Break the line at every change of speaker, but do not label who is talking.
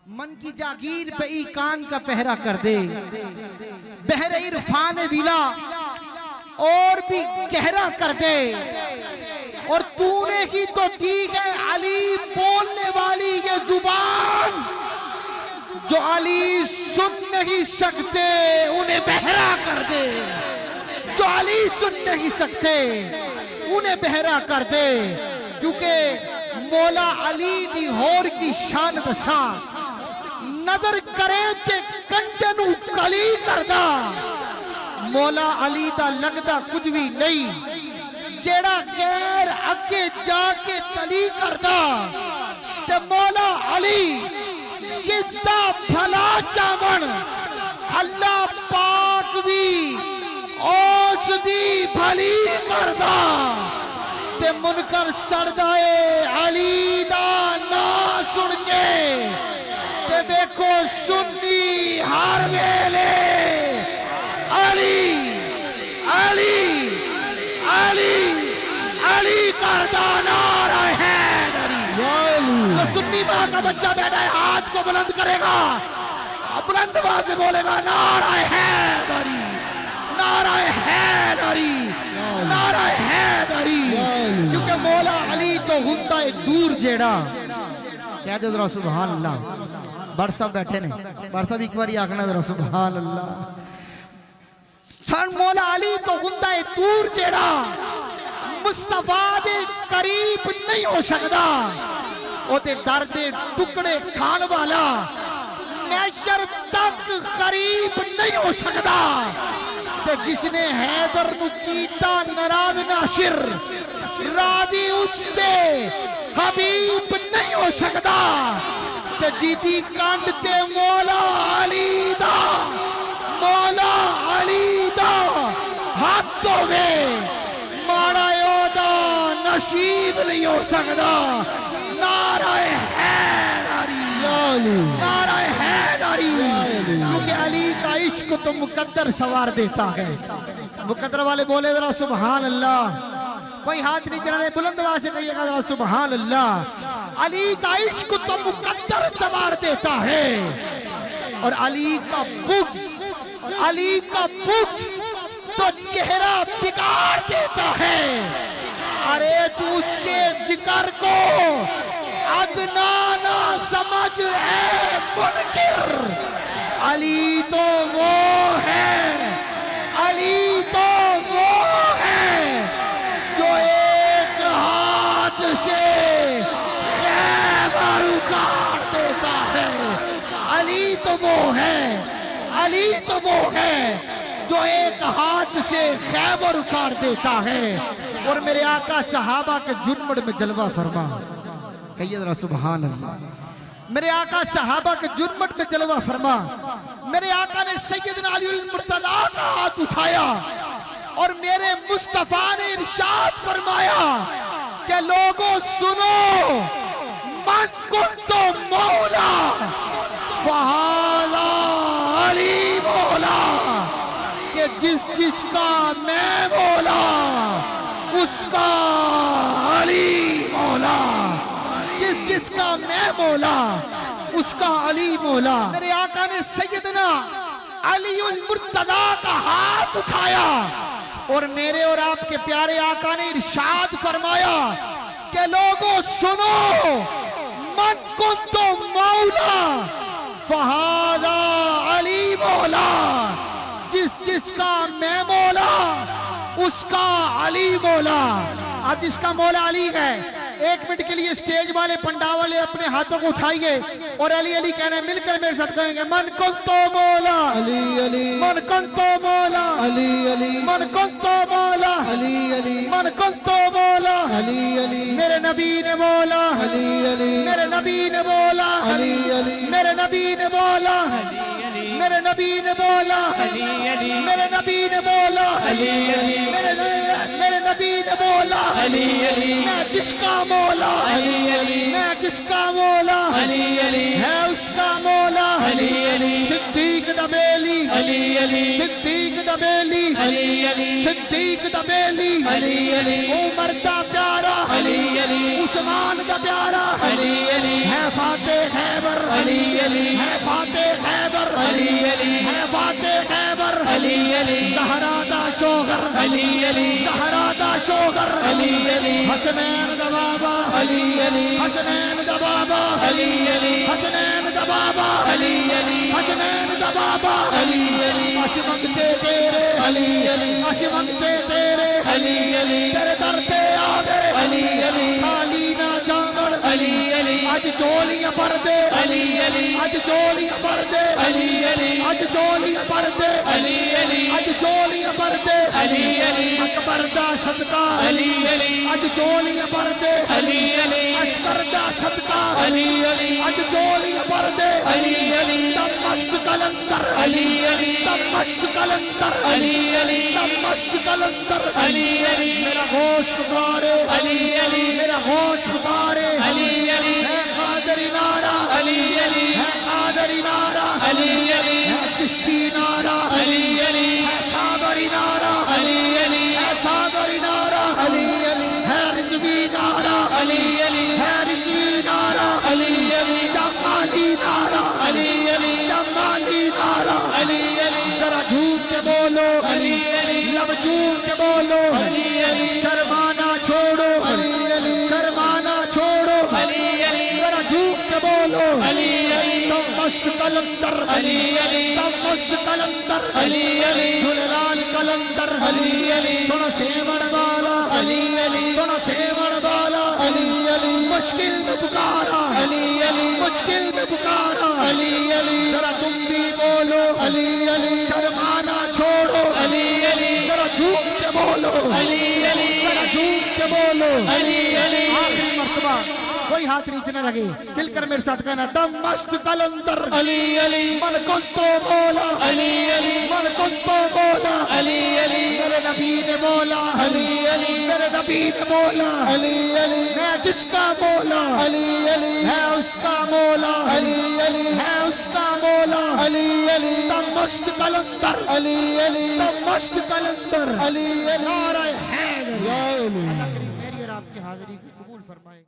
من کی جاگیر پہ ای کان کا پہرا کر دے، بحر عرفان ویلا اور بھی گہرا کر دے، اور تو نے ہی تو دی ہے علی بولنے والی یہ زبان، جو علی سن نہیں سکتے انہیں بہرا کر دے، جو علی سن نہیں سکتے انہیں بہرا کر دے، کیونکہ مولا علی دی ہور کی شان دساں نظر کرے کہ کنجنو کلی کردہ، مولا علی دا لگدہ کچھ بھی نہیں، جیڑا غیر اگے جا کے تلی کردہ، تے مولا علی جس دا بھلا چاون اللہ پاک بھی اوس دی بھلی کردہ، تے منکر سردائے علی دا نا سن کے تے دیکھو سنی ہر ویلے علی علی علی علی کردہ نعرہ حیدری۔ تو سنی ماں کا بچہ بیٹھا ہے ہاتھ کو بلند کرے گا، بلند آواز سے بولے گا نعرہ حیدری، نعرہ حیدری، نعرہ حیدری، کیونکہ مولا علی تو ہندہ دور جیڑا کیا جو ذرا سبحان اللہ، بڑھ صاحب بیٹھے نے، بڑھ صاحب ایک باری آکھنا ذرا سبحان اللہ، سن مولا علی تو ہندہ دور جیڑا مصطفیٰ دے قریب نہیں ہو سکتا، او تے درد ٹکڑے کھان والا نیشر تک قریب نہیں ہو سکتا، تے جس نے حیدر نو کیتا نراض ناشر راضی اس تے حبیب نہیں ہو سکتا، تے جیدی کانڈ تے مولا علی دا، مولا علی دا ہاتھ ہوئے ماڑا یودا نصیب نہیں ہو سکتا، نعرہ حیدری، نعرہ حیدری، کیونکہ علی کا عشق تو مقدر سوار دیتا ہے۔ مقدر والے بولے ذرا سبحان اللہ، کوئی ہاتھ نہیں چلانے، بلند آواز سے کہیے گا ذرا سبحان اللہ۔ علی کا عشق تو مقدر سوار دیتا ہے، اور علی کا بغض، علی کا بغض تو چہرہ بگاڑ دیتا ہے۔ ارے تو اس کے ذکر کو ادنا نہ سمجھ اے منکر، علی تو وہ ہے، علی تو وہ ہے جو ایک ہاتھ سے خیبر اکاڑ دیتا ہے، علی تو وہ ہے، علی تو وہ ہے جو ایک ہاتھ سے خیبر اکاڑ دیتا ہے۔ اور میرے آقا صحابہ کے جنمڑ میں جلوہ فرما، کہیے ذرا سبحان اللہ، میرے آقا صحابہ کے جنمڑ میں جلوہ فرما۔ میرے آقا نے سیدنا علی المرتضیٰ کا ہاتھ اٹھایا اور میرے مصطفیٰ نے ارشاد فرمایا کہ لوگوں سنو، من کنتو مولا فہذا علی مولا، کہ جس کا میں مولا اس کا علی مولا، جس کا میں مولا اس کا علی مولا۔ میرے آقا نے سیدنا علی المرتضیٰ کا ہاتھ اٹھایا اور میرے اور آپ کے پیارے آقا نے ارشاد فرمایا کہ لوگوں سنو، من کنتو مولا فہذا علی مولا، جس کا میں مولا اس کا علی مولا۔ اب جس کا مولا علی ہے، ایک منٹ کے لیے اسٹیج والے پنڈا والے اپنے ہاتھوں کو اٹھائیے اور علی علی کہنا ہے، مل کر میرے ساتھ کہیں گے، من کنتو مولا علی علی، من کنتو مولا علی علی، من کنتو مولا علی علی، من کنتو مولا علی علی، میرے نبی نے مولا علی علی، میرے نبی نے مولا علی علی، میرے نبی نے مولا علی علی، میرے نبی نے مولا علی علی، میرے نبی نے مولا علی علی، میرے نبی نے مولا علی علی، میں جس کا مولا علی علی، میں جس کا مولا علی علی ہے اس کا مولا علی علی، صدیق دا بیلی علی علی، صدیق دا دا بیلی
علی علی
صدیق دا بیلی
علی علی
عمر دا پیارا
علی علی
عثمان دا پیارا
علی علی
ہے فاتح خیبر
علی علی
ہے فاتح خیبر
علی علی
ہے فاتح خیبر
علی علی
زہرا دا شوہر
علی علی
زہرا دا شوہر
علی علی
حسنین دا بابا
علی علی
حسنین دا بابا
علی علی
حسنین دا بابا
علی علی
حسنین دا بابا
علی علی
اش منگتے تیرے
علی علی
اش منگتے تیرے
علی علی
تیرے در تے آ گئے
علی علی
خالی نہ جامڑ
علی علی
اج چولیاں پر دے
علی علی
اج چولیاں پر دے
علی علی
اج چولیاں پر دے
علی علی
اج چولیاں پر دے
علی علی
اکبر دا صدقہ
علی علی
اج چولیاں پر دے
علی علی
اصغر دا صدقہ
علی علی
اج چولیاں پر دے
علی علی
دمشق کلندر
علی علی
دمشق کلندر
علی علی
دمشق کلندر
علی علی
میرا گوشت پکارے
علی علی
میرا گوشت پکارے
علی علی
ہے قادری نارا
علی علی
ہے قادری نارا
علی علی
ہے چشتی نارا
علی علی
ہے صابری نارا
علی علی
ہے صابری نارا
علی علی
ہے رضوی نارا
علی علی
ہے رضوی نارا
علی علی
جمالی نارا
علی علی
جمالی نارا
علی علی
ذرا جھوٹ کے بولو
علی علی
لب جھوٹ کے بولو
علی علی
شرمانا چھوڑو
علی علی
شرمانا چھوڑو
علی علی
ذرا جھوٹ کے بولو
علی علی
دمشق کلندر
علی علی
دمشق کلندر
علی علی
جھلال کلندر
علی علی
سنو سیمن والا
علی علی
سنو سیمن والا
علی علی
مشکل میں پکارا
علی علی
مشکل میں پکارا
علی علی
ذرا تم بھی بولو
علی علی
شرمانا چھوڑو
علی علی
ذرا جھوٹ کے بولو
علی علی
ذرا جھوٹ کے بولو
علی علی
آخری مرتبہ کوئی ہاتھ نیچے نہ لگے مل کر میرے ساتھ کہنا دمشق کلندر
علی علی
من کنتو مولا
علی علی
من کنتو مولا
علی علی
میرے نبی نے مولا
علی علی
میرے نبی نے مولا
علی علی
میں جس کا مولا
علی علی
ہے اس کا مولا
علی علی
ہے اس کا مولا
علی علی
دمشق کلندر
علی علی
دمشق کلندر
علی علی
نعرہ حیدر
یا علی
میری اور آپ کی حاضری کو قبول فرمائے